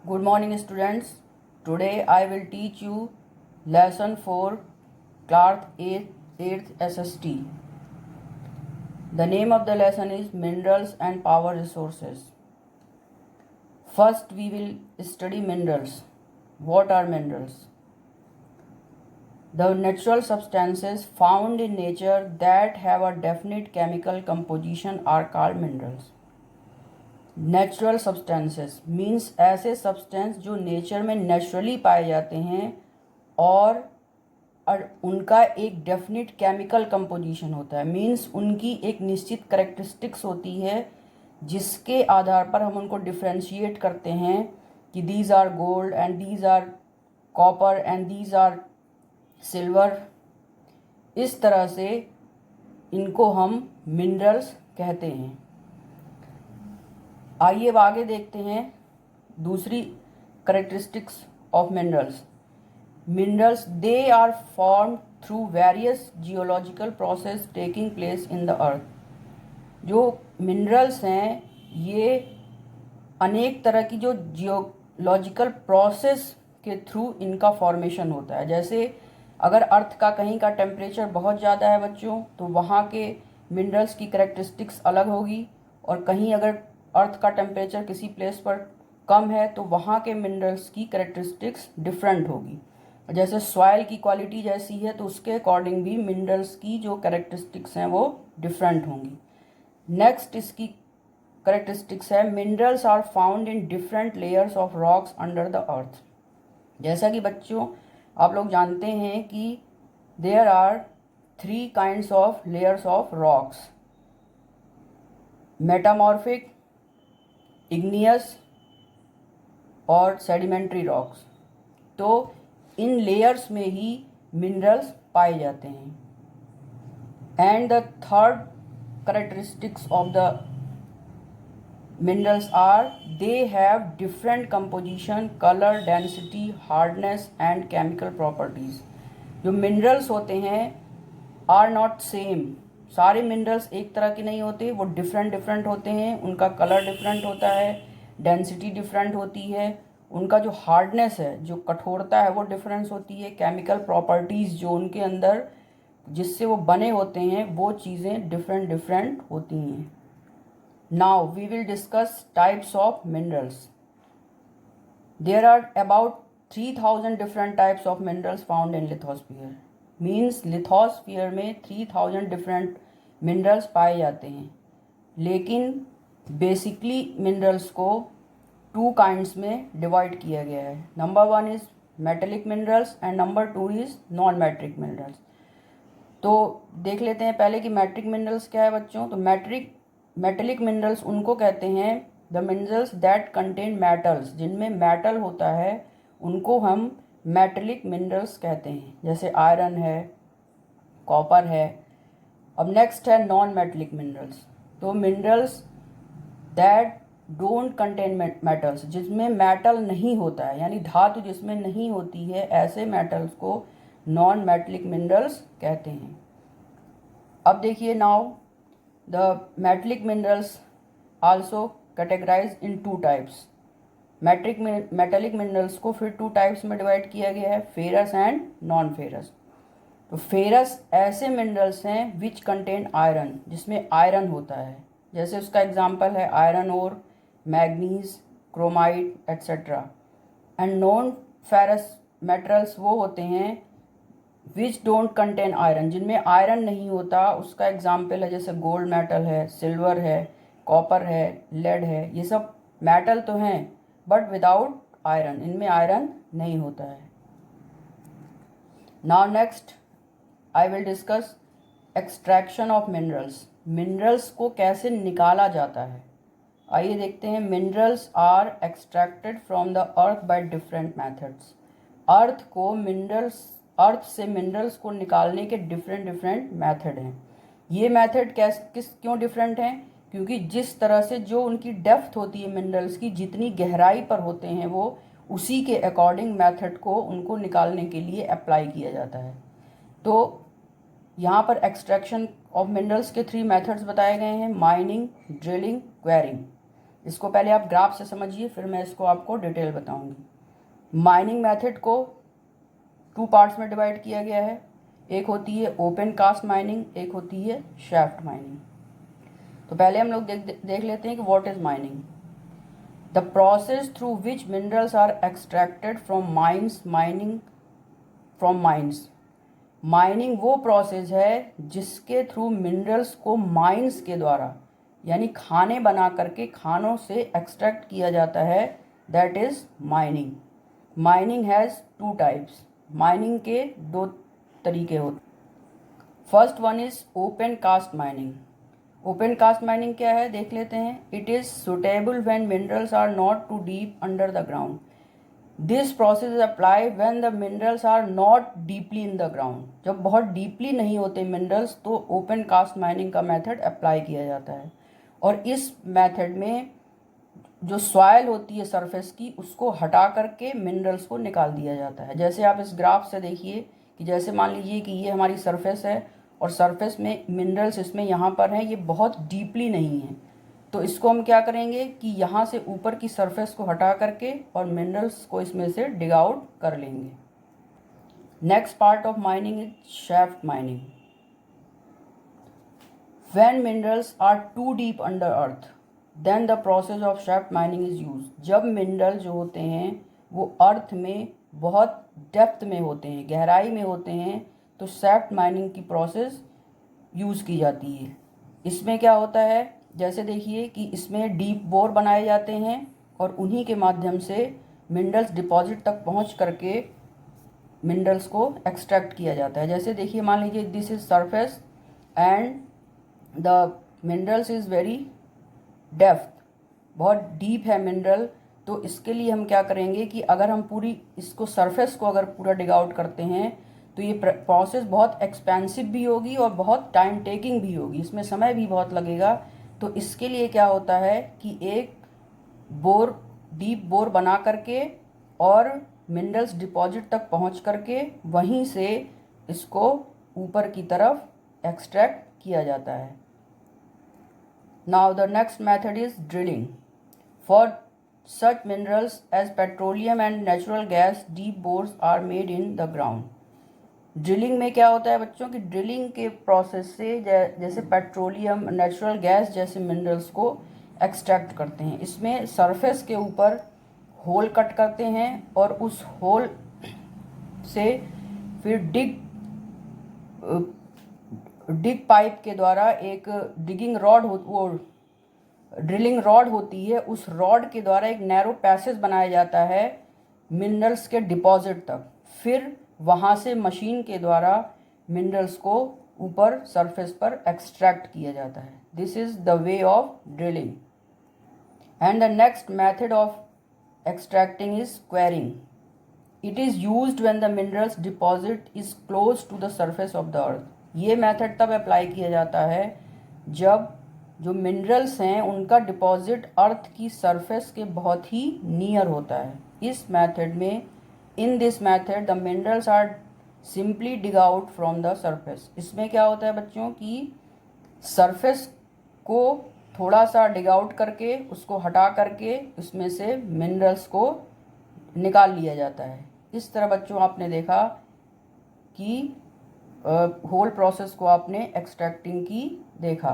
Good morning, students. Today I will teach you lesson 4, class 8th SST. The name of the lesson is Minerals and Power Resources. First, we will study minerals. What are minerals? The natural substances found in nature that have a definite chemical composition are called minerals. Natural substances means ऐसे substance जो nature में naturally पाए जाते हैं और उनका एक definite chemical composition होता है। मीन्स उनकी एक निश्चित करेक्टरिस्टिक्स होती है जिसके आधार पर हम उनको डिफ्रेंशिएट करते हैं कि these are gold and these are copper and these are silver. इस तरह से इनको हम मिनरल्स कहते हैं। आइए अब आगे देखते हैं दूसरी characteristics of minerals. Minerals they are form through various geological process taking place in the earth. जो मिनरल्स हैं ये अनेक तरह की जो जियोलॉजिकल प्रोसेस के थ्रू इनका फॉर्मेशन होता है। जैसे अगर अर्थ का कहीं का टेम्परेचर बहुत ज़्यादा है बच्चों, तो वहाँ के मिनरल्स की करेक्टरिस्टिक्स अलग होगी, और कहीं अगर अर्थ का टेम्परेचर किसी प्लेस पर कम है तो वहाँ के मिनरल्स की करेक्टरिस्टिक्स डिफरेंट होगी। जैसे सॉइल की क्वालिटी जैसी है तो उसके अकॉर्डिंग भी मिनरल्स की जो करेक्टरिस्टिक्स हैं वो डिफरेंट होंगी। नेक्स्ट इसकी करेक्टरिस्टिक्स है minerals are found in different layers of rocks under the earth. जैसा कि बच्चों आप लोग जानते हैं कि there are 3 kinds of layers of rocks: metamorphic, igneous और सेडिमेंट्री रॉक्स। तो इन लेयर्स में ही मिनरल्स पाए जाते हैं। And the third characteristics of the minerals are they have different composition, colour, density, hardness and chemical properties. जो minerals होते हैं आर नॉट सेम। सारे मिनरल्स एक तरह के नहीं होते, वो डिफरेंट होते हैं। उनका कलर डिफरेंट होता है, डेंसिटी डिफरेंट होती है, उनका जो हार्डनेस है, जो कठोरता है वो डिफरेंस होती है, केमिकल प्रॉपर्टीज़ जो उनके अंदर जिससे वो बने होते हैं वो चीज़ें डिफरेंट होती हैं। Now we will discuss types of minerals. There are about 3000 different types of minerals found in lithosphere. Means lithosphere में 3000 डिफरेंट मिनरल्स पाए जाते हैं। लेकिन बेसिकली मिनरल्स को 2 काइंड्स में डिवाइड किया गया है। Number 1 is metallic minerals and number 2 is non metric minerals. तो देख लेते हैं पहले कि मेट्रिक मिनरल्स क्या है बच्चों। तो मेटेलिक मिनरल्स उनको कहते हैं the minerals that contain metals. जिनमें मेटल होता है उनको हम मेटेलिक मिनरल्स कहते हैं, जैसे आयरन है, कॉपर है। अब नेक्स्ट है नॉन मेटेलिक मिनरल्स। तो minerals that don't contain metals, जिसमें मेटल नहीं होता है, यानी धातु जिसमें नहीं होती है, ऐसे मेटल्स को नॉन मेटेलिक मिनरल्स कहते हैं। अब देखिए now the metallic minerals also categorise in 2 types. Metallic minerals को फिर 2 टाइप्स में डिवाइड किया गया है, फेरस एंड नॉन फेरस। तो फेरस ऐसे मिनरल्स हैं विच कंटेन आयरन, जिसमें आयरन होता है। जैसे उसका एग्जांपल है iron ore, manganese, chromide etcetera. And non ferrous metals वो होते हैं विच डोंट कंटेन आयरन, जिनमें आयरन नहीं होता। उसका एग्जांपल है जैसे गोल्ड मेटल है, सिल्वर है, कॉपर है, लेड है। ये सब मेटल तो हैं बट विदाउट आयरन, इनमें आयरन नहीं होता है। Now next I will discuss extraction of minerals. Minerals को कैसे निकाला जाता है, आइए देखते हैं। Minerals are extracted from the earth by different methods. Earth से मिनरल्स को निकालने के डिफरेंट मेथड हैं। ये मेथड क्यों डिफरेंट हैं? क्योंकि जिस तरह से जो उनकी डेप्थ होती है मिनरल्स की, जितनी गहराई पर होते हैं वो, उसी के अकॉर्डिंग मेथड को उनको निकालने के लिए अप्लाई किया जाता है। तो यहाँ पर एक्सट्रैक्शन ऑफ मिनरल्स के 3 मेथड्स बताए गए हैं: माइनिंग, ड्रिलिंग, क्वेरिंग। इसको पहले आप ग्राफ से समझिए, फिर मैं इसको आपको डिटेल बताऊंगी। माइनिंग मेथड को 2 पार्ट्स में डिवाइड किया गया है। एक होती है ओपन कास्ट माइनिंग, एक होती है शैफ्ट माइनिंग। तो पहले हम लोग देख लेते हैं कि what is mining. The process through which minerals are extracted from mines. Mining from mines, mining वो प्रोसेस है जिसके थ्रू मिनरल्स को माइंस के द्वारा यानी खाने बना करके खानों से एक्सट्रैक्ट किया जाता है, that is mining. Mining has 2 types. Mining के 2 तरीके होते हैं। First one is open cast mining. Open cast mining क्या है देख लेते हैं। It is suitable when minerals are not too deep under the ground. This process is apply when the minerals are not deeply in the ground. जब बहुत deeply नहीं होते minerals तो ओपन कास्ट माइनिंग का मेथड अप्लाई किया जाता है। और इस मेथड में जो सॉयल होती है सरफेस की उसको हटा करके मिनरल्स को निकाल दिया जाता है। जैसे आप इस ग्राफ से देखिए कि जैसे मान लीजिए कि ये हमारी सरफेस है और सरफेस में मिनरल्स इसमें यहाँ पर हैं, ये बहुत डीपली नहीं है। तो इसको हम क्या करेंगे कि यहाँ से ऊपर की सरफेस को हटा करके और मिनरल्स को इसमें से डिग आउट कर लेंगे। Next part of mining is shaft mining. When minerals are too deep under earth, then the process of shaft mining is used. जब मिनरल जो होते हैं वो अर्थ में बहुत डेप्थ में होते हैं, गहराई में होते हैं, तो शैफ्ट माइनिंग की प्रोसेस यूज़ की जाती है। इसमें क्या होता है, जैसे देखिए कि इसमें डीप बोर बनाए जाते हैं और उन्हीं के माध्यम से मिनरल्स डिपॉजिट तक पहुंच करके मिनरल्स को एक्सट्रैक्ट किया जाता है। जैसे देखिए मान लीजिए this is surface and the minerals is very depth, बहुत डीप है मिनरल। तो इसके लिए हम क्या करेंगे कि अगर हम पूरी इसको सरफेस को अगर पूरा डिग आउट करते हैं तो ये प्रोसेस बहुत एक्सपेंसिव भी होगी और बहुत टाइम टेकिंग भी होगी, इसमें समय भी बहुत लगेगा। तो इसके लिए क्या होता है कि एक बोर, डीप बोर बना करके और मिनरल्स डिपॉजिट तक पहुंच करके वहीं से इसको ऊपर की तरफ एक्सट्रैक्ट किया जाता है। Now the next method is drilling. For such minerals as petroleum and natural gas, deep bores are made in the ground. Drilling में क्या होता है बच्चों की, ड्रिलिंग के प्रोसेस से जैसे पेट्रोलियम, नेचुरल गैस जैसे मिनरल्स को एक्सट्रैक्ट करते हैं। इसमें सरफेस के ऊपर होल कट करते हैं और उस होल से फिर डिग पाइप के द्वारा एक डिगिंग रॉड वो ड्रिलिंग रॉड होती है, उस रॉड के द्वारा एक नैरो पैसेज बनाया जाता है मिनरल्स के डिपॉजिट तक। फिर वहाँ से मशीन के द्वारा मिनरल्स को ऊपर सरफेस पर एक्सट्रैक्ट किया जाता है। This is the way of drilling. And the next method of extracting is quarrying. It is used when the minerals deposit is close to the surface of the earth. ये method तब apply किया जाता है जब जो minerals हैं उनका deposit अर्थ की सरफेस के बहुत ही नियर होता है। इस मेथड में, in this method the minerals are simply dig out from the surface. इसमें क्या होता है बच्चों की सरफेस को थोड़ा सा डिग आउट करके उसको हटा करके उसमें से मिनरल्स को निकाल लिया जाता है। इस तरह बच्चों आपने देखा कि होल प्रोसेस को आपने एक्सट्रैक्टिंग की देखा।